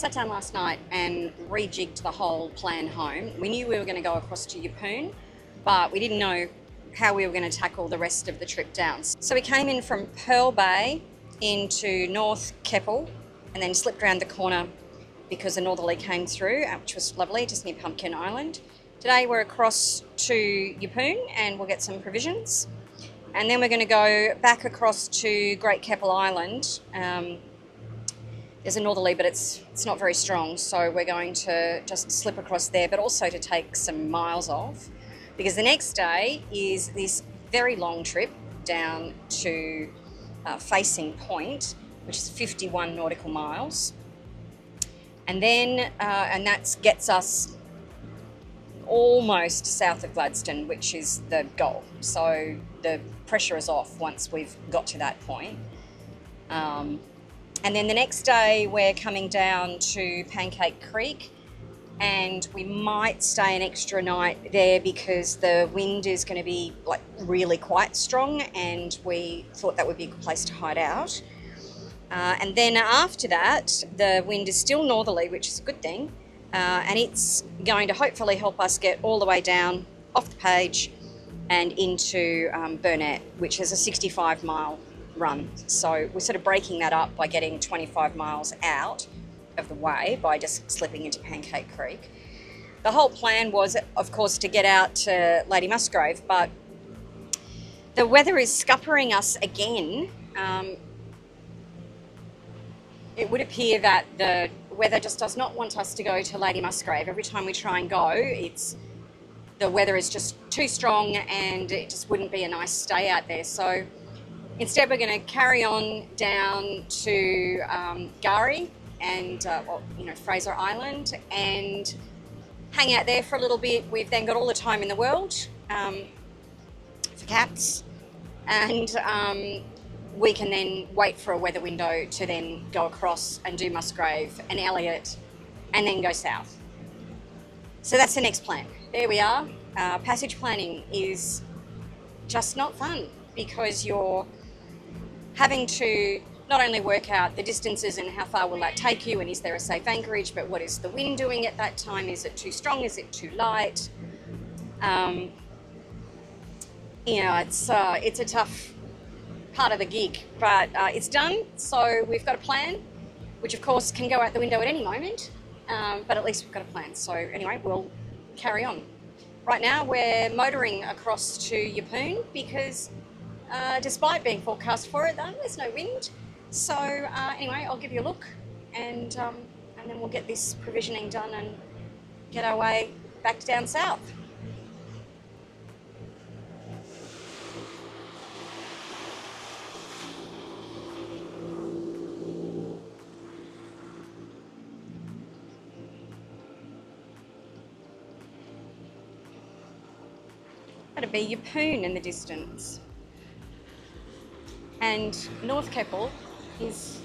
sat down last night and rejigged the whole plan home. We knew we were going to go across to Yeppoon, but we didn't know how we were going to tackle the rest of the trip down. So we came in from Pearl Bay into North Keppel and then slipped around the corner because the northerly came through, which was lovely, just near Pumpkin Island. Today we're across to Yeppoon and we'll get some provisions. And then we're going to go back across to Great Keppel Island. There's a northerly, but it's not very strong, so we're going to just slip across there, but also to take some miles off, because the next day is this very long trip down to Facing Point, which is 51 nautical miles. And then, and that gets us almost south of Gladstone, which is the goal. So the pressure is off once we've got to that point. And then the next day we're coming down to Pancake Creek, and we might stay an extra night there because the wind is going to be like really quite strong, and we thought that would be a good place to hide out. And then after that, the wind is still northerly, which is a good thing, and it's going to hopefully help us get all the way down off the page and into Burnett, which is a 65-mile run. So we're sort of breaking that up by getting 25 miles out of the way by just slipping into Pancake Creek. The whole plan was, of course, to get out to Lady Musgrave, but the weather is scuppering us again. It would appear that the weather just does not want us to go to Lady Musgrave. Every time we try and go, the weather is just too strong and it just wouldn't be a nice stay out there. So instead, we're going to carry on down to Gari and Fraser Island and hang out there for a little bit. We've then got all the time in the world for cats, and we can then wait for a weather window to then go across and do Musgrave and Elliot and then go south. So that's the next plan. There we are. Passage planning is just not fun because you're having to not only work out the distances and how far will that take you and is there a safe anchorage, but what is the wind doing at that time? Is it too strong? Is it too light? It's a tough part of the gig, but it's done. So we've got a plan, which of course can go out the window at any moment, but at least we've got a plan. So anyway, we'll carry on. Right now we're motoring across to Yeppoon because despite being forecast for it, there's no wind. So anyway, I'll give you a look and then we'll get this provisioning done and get our way back down south. That'd be Yeppoon in the distance. And North Keppel is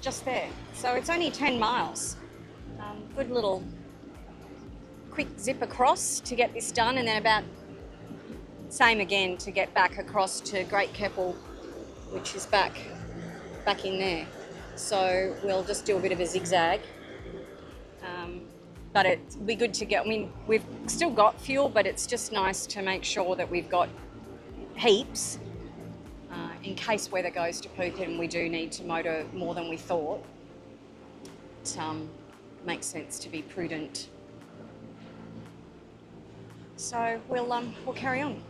just there. So it's only 10 miles. Good little quick zip across to get this done, and then about same again to get back across to Great Keppel, which is back in there. So we'll just do a bit of a zigzag. But it'll be good to get, we've still got fuel, but it's just nice to make sure that we've got heaps in case weather goes to poop and we do need to motor more than we thought. It makes sense to be prudent. So we'll carry on.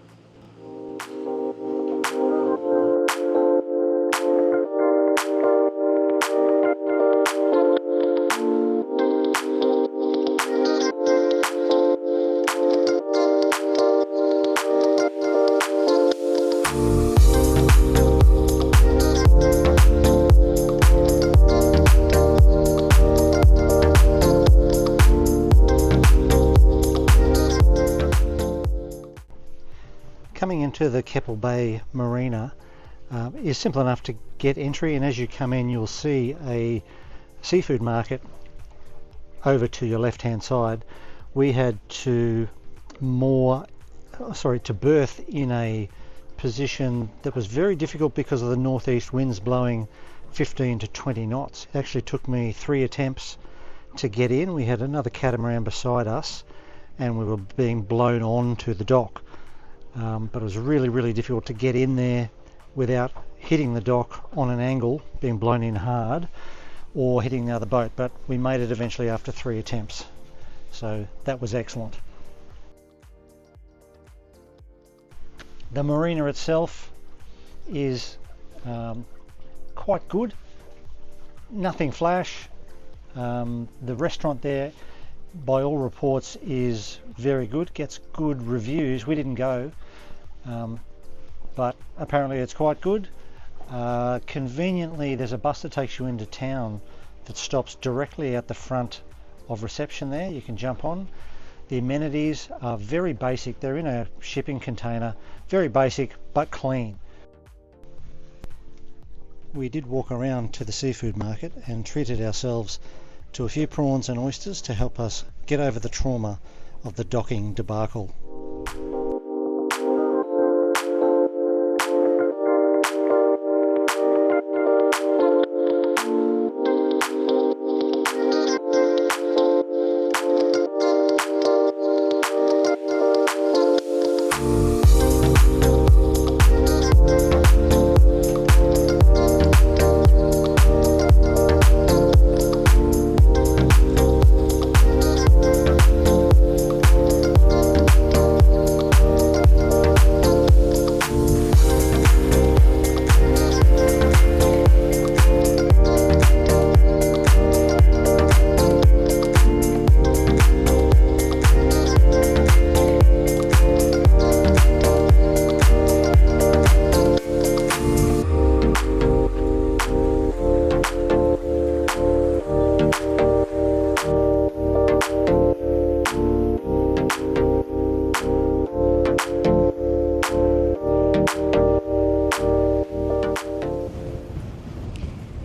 Coming into the Keppel Bay Marina is simple enough to get entry, and as you come in you'll see a seafood market over to your left hand side. We had to berth in a position that was very difficult because of the northeast winds blowing 15 to 20 knots. It actually took me 3 attempts to get in. We had another catamaran beside us and we were being blown on to the dock. But it was really, really difficult to get in there without hitting the dock on an angle, being blown in hard, or hitting the other boat. But we made it eventually after 3 attempts. So that was excellent. The marina itself is quite good. Nothing flash. The restaurant there, by all reports, is very good, gets good reviews. We didn't go, but apparently it's quite good. Conveniently, there's a bus that takes you into town that stops directly at the front of reception there. You can jump on. The amenities are very basic. They're in a shipping container, very basic but clean. We did walk around to the seafood market and treated ourselves to a few prawns and oysters to help us get over the trauma of the docking debacle.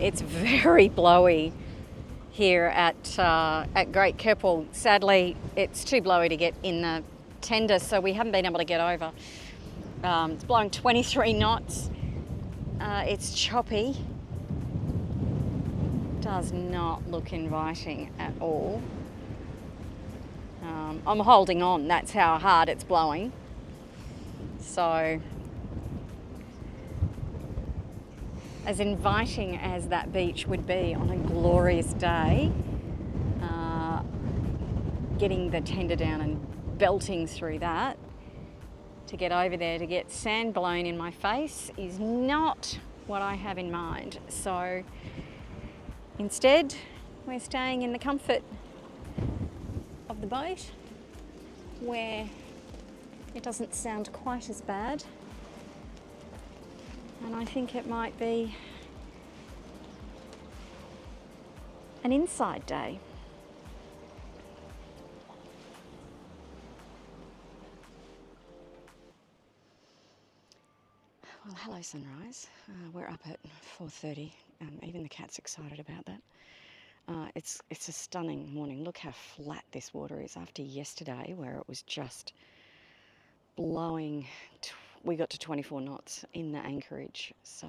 It's very blowy here at Great Keppel. Sadly, it's too blowy to get in the tender, so we haven't been able to get over. It's blowing 23 knots. It's choppy. Does not look inviting at all. I'm holding on, that's how hard it's blowing. So, as inviting as that beach would be on a glorious day, getting the tender down and belting through that to get over there to get sand blown in my face is not what I have in mind. So instead, we're staying in the comfort of the boat where it doesn't sound quite as bad. And I think it might be an inside day. Well, hello sunrise. We're up at 4:30. Even the cat's excited about that. It's a stunning morning. Look how flat this water is after yesterday, where it was just blowing. We got to 24 knots in the anchorage, so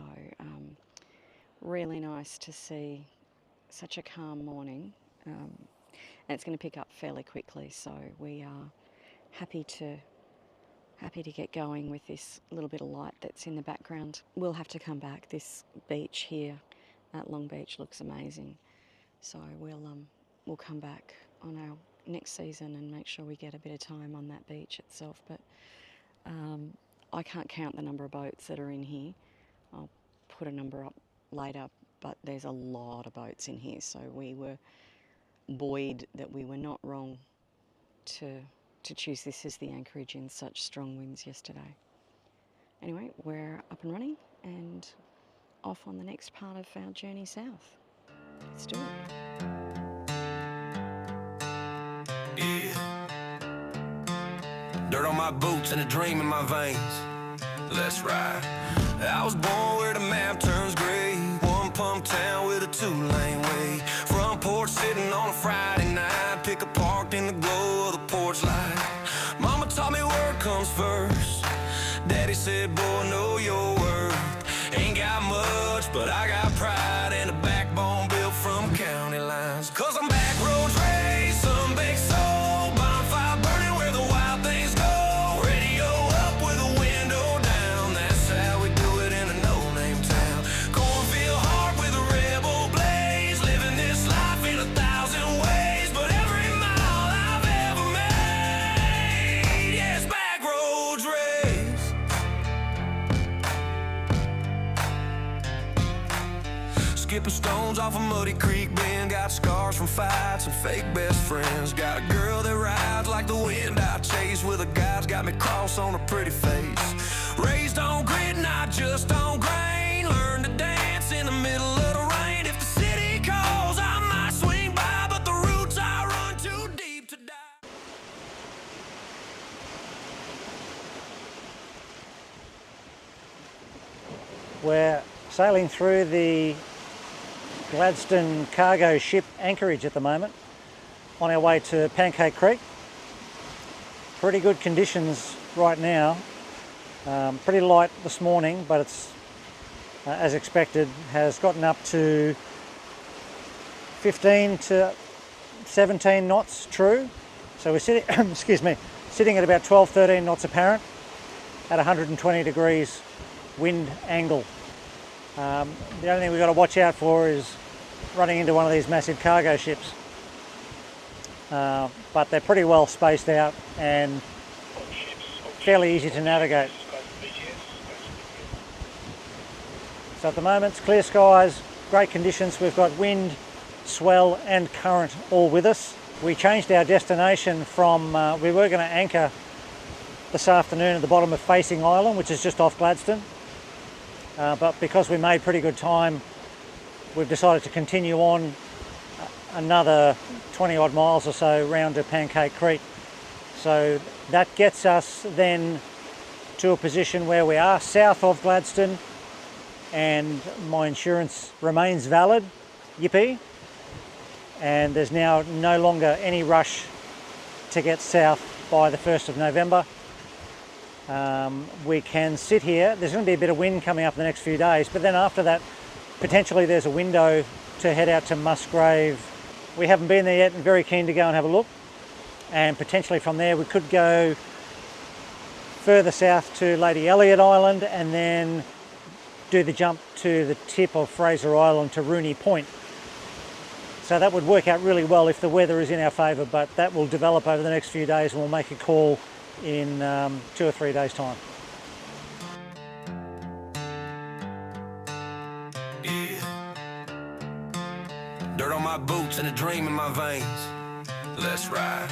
really nice to see such a calm morning, and it's going to pick up fairly quickly, so we are happy to get going with this little bit of light that's in the background. We'll have to come back. This beach here at Long Beach looks amazing, so we'll come back on our next season and make sure we get a bit of time on that beach itself. But I can't count the number of boats that are in here. I'll put a number up later, but there's a lot of boats in here, so we were buoyed that we were not wrong to choose this as the anchorage in such strong winds yesterday. Anyway, we're up and running and off on the next part of our journey south. Let's do it. Yeah. Dirt on my boots and a dream in my veins. Let's ride. I was born where the map turns gray. One pump town with a 2-lane way. Front porch sitting on a Friday night. Pick a parked in the glow of the porch light. Mama taught me work comes first. Daddy said, boy, know your worth. Ain't got much, but I got pride and a backbone built from county lines. 'Cause I'm back roads. skipping stones off a muddy creek bend. Got scars from fights and fake best friends. Got a girl that rides like the wind I chase, with a guy's got me cross on a pretty face. Raised on grit, not just on grain. Learned to dance in the middle of the rain. If the city calls, I might swing by, but the roots I run too deep to die. We're sailing through the Gladstone cargo ship anchorage at the moment, on our way to Pancake Creek. Pretty good conditions right now. Pretty light this morning, but it's as expected, has gotten up to 15 to 17 knots true. So we're sitting, excuse me, sitting at about 12-13 knots apparent at 120 degrees wind angle. The only thing we've got to watch out for is running into one of these massive cargo ships. But they're pretty well spaced out and fairly easy to navigate. So at the moment it's clear skies, great conditions. We've got wind, swell and current all with us. We changed our destination from, we were going to anchor this afternoon at the bottom of Facing Island, which is just off Gladstone. But because we made pretty good time, we've decided to continue on another 20 odd miles or so round to Pancake Creek. So that gets us then to a position where we are south of Gladstone and my insurance remains valid, yippee. And there's now no longer any rush to get south by the 1st of November. We can sit here. There's going to be a bit of wind coming up in the next few days, but then after that, potentially there's a window to head out to Musgrave. We haven't been there yet and very keen to go and have a look. And potentially from there we could go further south to Lady Island and then do the jump to the tip of Fraser Island to Rooney Point. So that would work out really well if the weather is in our favour, but that will develop over the next few days and we'll make a call in 2 or 3 days' time. Yeah. Dirt on my boots and a dream in my veins. Let's ride.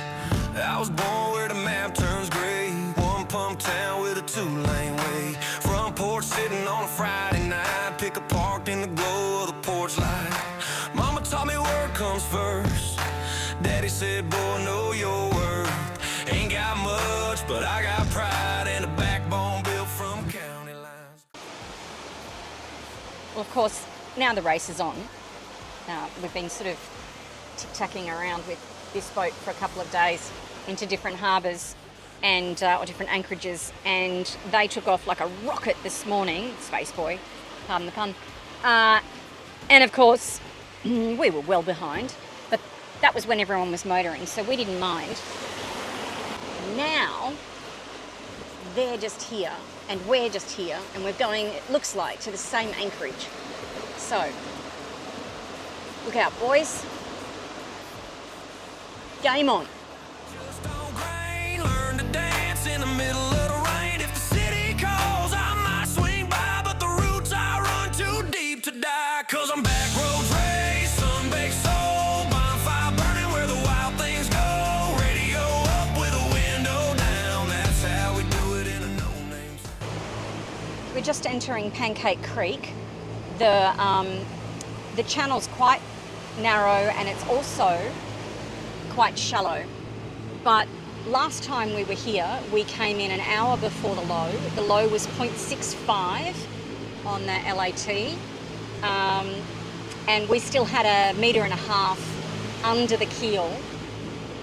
I was born where the map turns gray. One pump town with a 2-lane way. Front porch sitting on a Friday night. Pick a parked in the glow of the porch light. Mama taught me work comes first. Daddy said, boy, know your worth. Ain't got much, but I got pride and a backbone built from county lines. Well, of course, now the race is on. We've been sort of tic-tacking around with this boat for a couple of days into different harbours and or different anchorages, and they took off like a rocket this morning. Space boy, pardon the pun. And of course, we were well behind, but that was when everyone was motoring, so we didn't mind. Now, they're just here, and we're just here, and we're going, it looks like, to the same anchorage. So, look out, boys. Game on. Just on grain, learn to dance in the middle of the rain. If the city calls, I might swing by, but the roots I run too deep to die. 'Cause I'm back roads raised, sun-baked soul, bonfire burning where the wild things go. Radio up with a window down, that's how we do it in a no-name. We're just entering Pancake Creek. The channel's quite narrow and it's also quite shallow. But last time we were here, we came in an hour before the low. The low was 0.65 on the LAT. And we still had 1.5 meters under the keel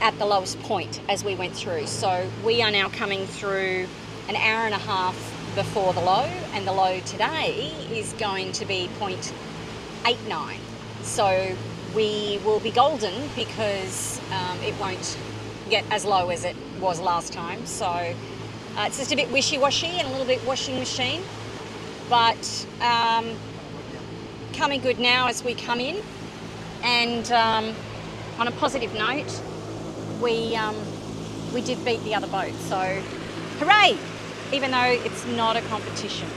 at the lowest point as we went through. So we are now coming through an hour and a half before the low, and the low today is going to be 0.89. So we will be golden because it won't get as low as it was last time. So it's just a bit wishy-washy and a little bit washing machine, but coming good now as we come in. And on a positive note, we did beat the other boat, so hooray, even though it's not a competition.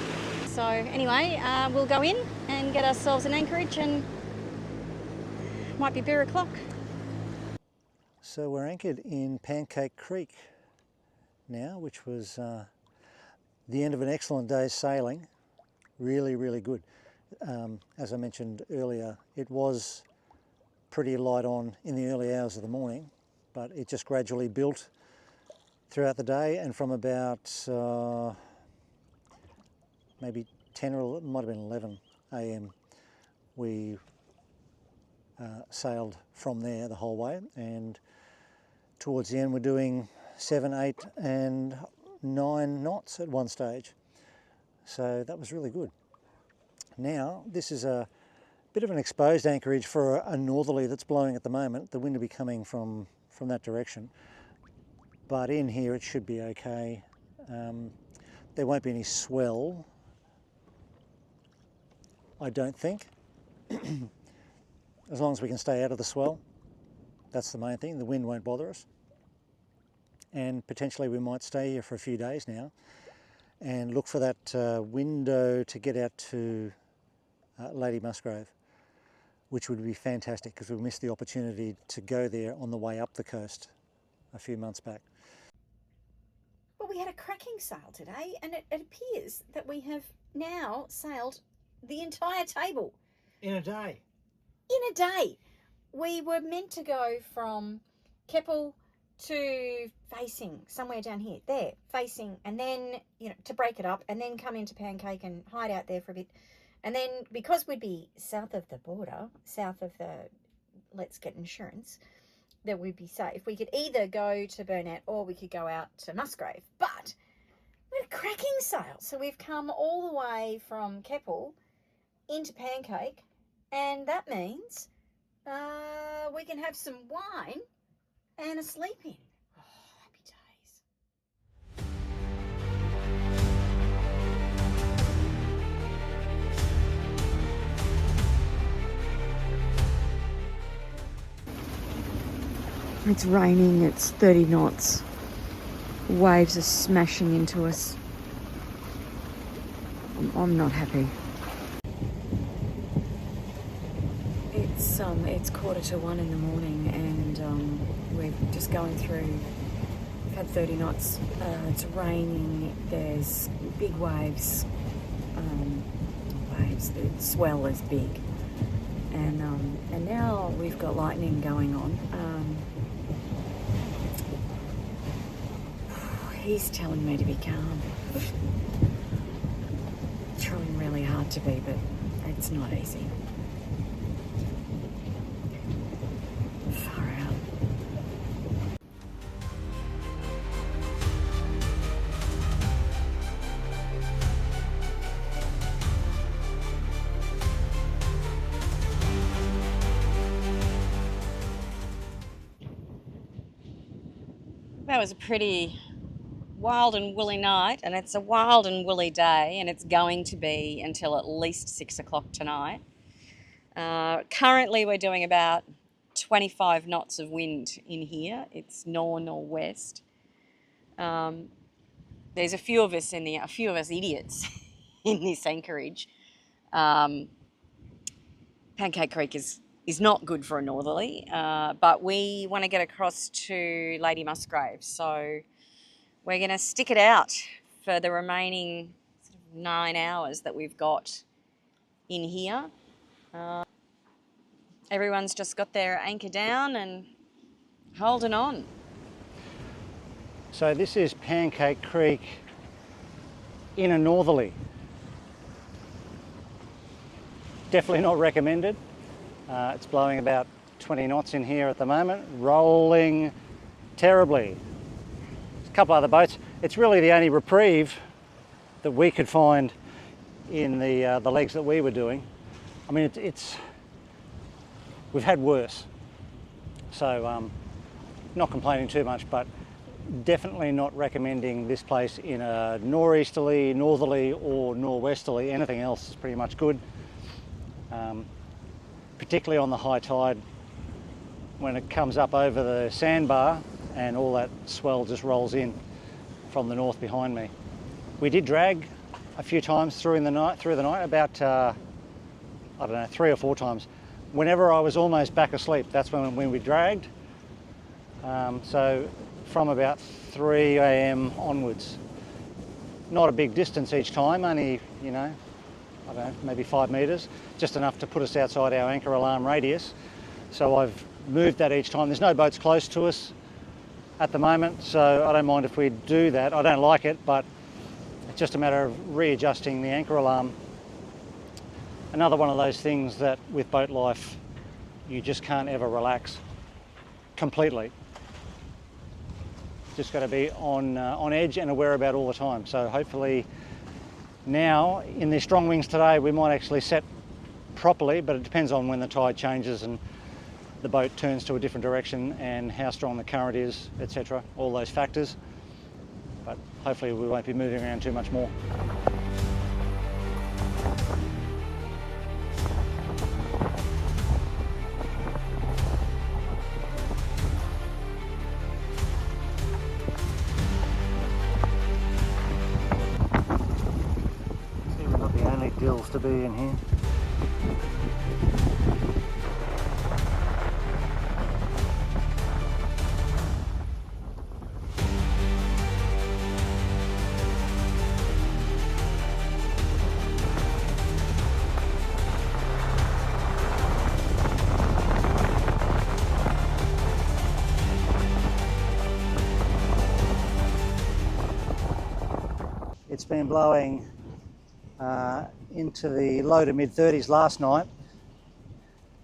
So anyway, we'll go in and get ourselves an anchorage, and might be beer o'clock. So we're anchored in Pancake Creek now, which was the end of an excellent day's sailing. Really, really good. As I mentioned earlier, it was pretty light on in the early hours of the morning, but it just gradually built throughout the day, and from about maybe 10 or it might have been 11 a.m. we sailed from there the whole way, and towards the end we're doing 7, 8 and 9 knots at one stage. So that was really good. Now this is a bit of an exposed anchorage for a northerly that's blowing at the moment. The wind will be coming from that direction, but in here it should be okay. There won't be any swell, I don't think. As long as we can stay out of the swell, that's the main thing. The wind won't bother us, and potentially we might stay here for a few days now and look for that window to get out to Lady Musgrave, which would be fantastic because we missed the opportunity to go there on the way up the coast a few months back. Well, we had a cracking sail today, and it appears that we have now sailed the entire table. In a day? In a day. We were meant to go from Keppel to facing somewhere down here, there, facing, and then, to break it up, and then come into Pancake and hide out there for a bit. And then, because we'd be south of the border, south of the let's get insurance, that we'd be safe. We could either go to Burnett or we could go out to Musgrave. But we had a cracking sail. So we've come all the way from Keppel into Pancake, and that means we can have some wine and a sleep in. Oh, happy days. It's raining, it's 30 knots. Waves are smashing into us. I'm not happy. It's 1:45 in the morning, and we're just going through. We've had 30 knots. It's raining. There's big waves. The swell is big, and now we've got lightning going on. He's telling me to be calm. Trying really hard to be, but it's not easy. Far out. That was a pretty wild and woolly night, and it's a wild and woolly day, and it's going to be until at least 6 o'clock tonight. Currently we're doing about 25 knots of wind in here. It's northwest. There's a few of us idiots in this anchorage. Pancake Creek is not good for a northerly, but we want to get across to Lady Musgrave, so we're going to stick it out for the remaining 9 hours that we've got in here. Everyone's just got their anchor down and holding on. So this is Pancake Creek in a northerly. Definitely not recommended. It's blowing about 20 knots in here at the moment, rolling terribly. There's a couple other boats. It's really the only reprieve that we could find in the legs that we were doing. I mean, we've had worse, so not complaining too much, but definitely not recommending this place in a northeasterly, northerly or norwesterly. Anything else is pretty much good, particularly on the high tide when it comes up over the sandbar and all that swell just rolls in from the north behind me. We did drag a few times through the night, about I don't know, 3 or 4 times. Whenever I was almost back asleep, that's when we dragged. So from about 3 a.m. onwards. Not a big distance each time, only, you know, I don't know, maybe 5 metres, just enough to put us outside our anchor alarm radius. So I've moved that each time. There's no boats close to us at the moment, so I don't mind if we do that. I don't like it, but it's just a matter of readjusting the anchor alarm. Another one of those things that with boat life, you just can't ever relax completely. Just got to be on edge and aware about all the time. So hopefully now in the strong winds today, we might actually set properly, but it depends on when the tide changes and the boat turns to a different direction and how strong the current is, etc. All those factors. But hopefully we won't be moving around too much more. Gills to be in here. It's been blowing into the low to mid 30s last night,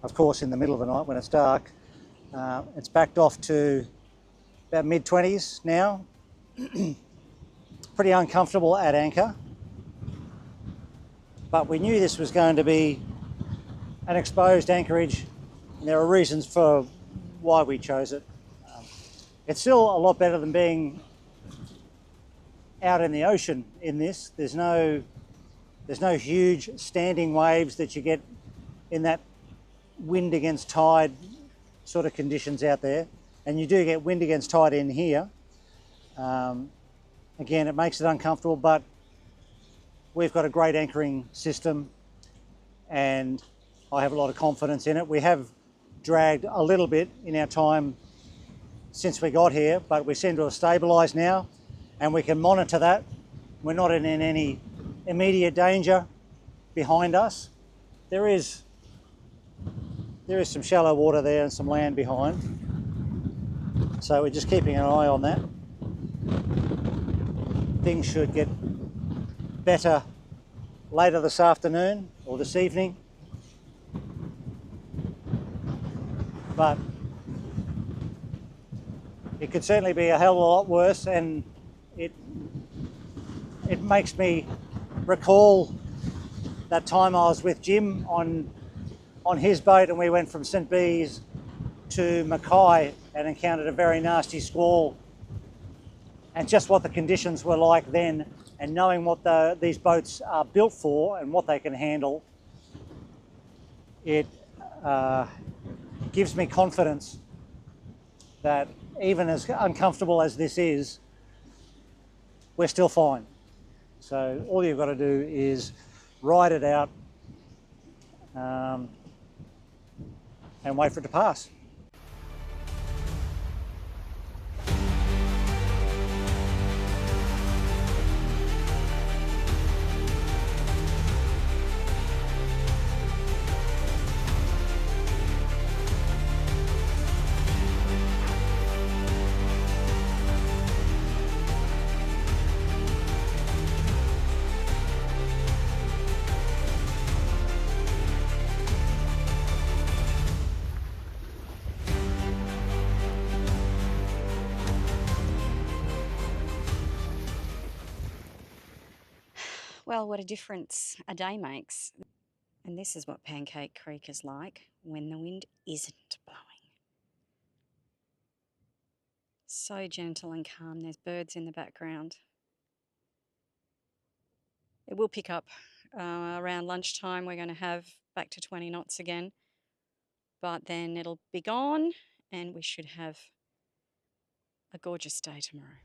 of course in the middle of the night when it's dark. It's backed off to about mid 20s now. Pretty uncomfortable at anchor, but we knew this was going to be an exposed anchorage and there are reasons for why we chose it. It's still a lot better than being out in the ocean in this. There's no huge standing waves that you get in that wind against tide sort of conditions out there. And you do get wind against tide in here. Again, it makes it uncomfortable, but we've got a great anchoring system and I have a lot of confidence in it. We have dragged a little bit in our time since we got here, but we seem to have stabilised now and we can monitor that. We're not in any immediate danger behind us. There is some shallow water there and some land behind, so we're just keeping an eye on that. Things should get better later this afternoon or this evening, but it could certainly be a hell of a lot worse, and it makes me recall that time I was with Jim on his boat and we went from St Bees to Mackay and encountered a very nasty squall, and just what the conditions were like then and knowing what these boats are built for and what they can handle, it gives me confidence that even as uncomfortable as this is, we're still fine. So all you've got to do is ride it out and wait for it to pass. Well, what a difference a day makes. And this is what Pancake Creek is like when the wind isn't blowing. So gentle and calm. There's birds in the background. It will pick up around lunchtime. We're going to have back to 20 knots again. But then it'll be gone and we should have a gorgeous day tomorrow.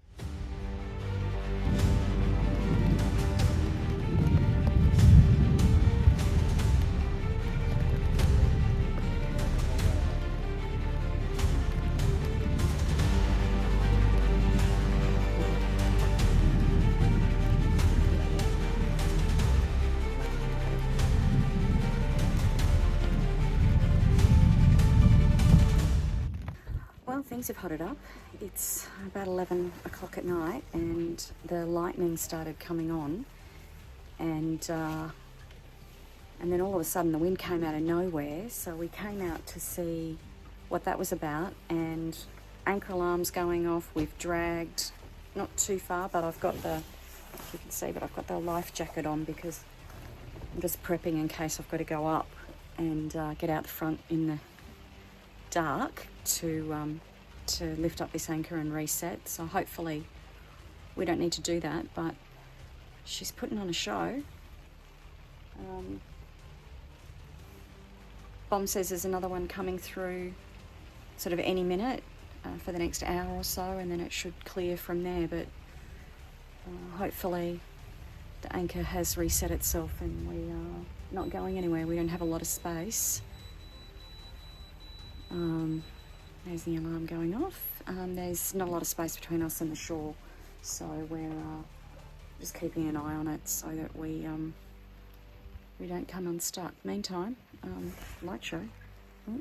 things have hotted up. It's about 11 o'clock at night and the lightning started coming on, and then all of a sudden the wind came out of nowhere, so we came out to see what that was about, and anchor alarms going off. We've dragged not too far, but I've got the, if you can see, but I've got the life jacket on because I'm just prepping in case I've got to go up and get out the front in the dark to lift up this anchor and reset. So hopefully we don't need to do that, but she's putting on a show. Bomb says there's another one coming through sort of any minute for the next hour or so, and then it should clear from there, but hopefully the anchor has reset itself and we are not going anywhere. We don't have a lot of space. There's the alarm going off. There's not a lot of space between us and the shore, so we're just keeping an eye on it so that we don't come unstuck. Meantime, light show. Oh.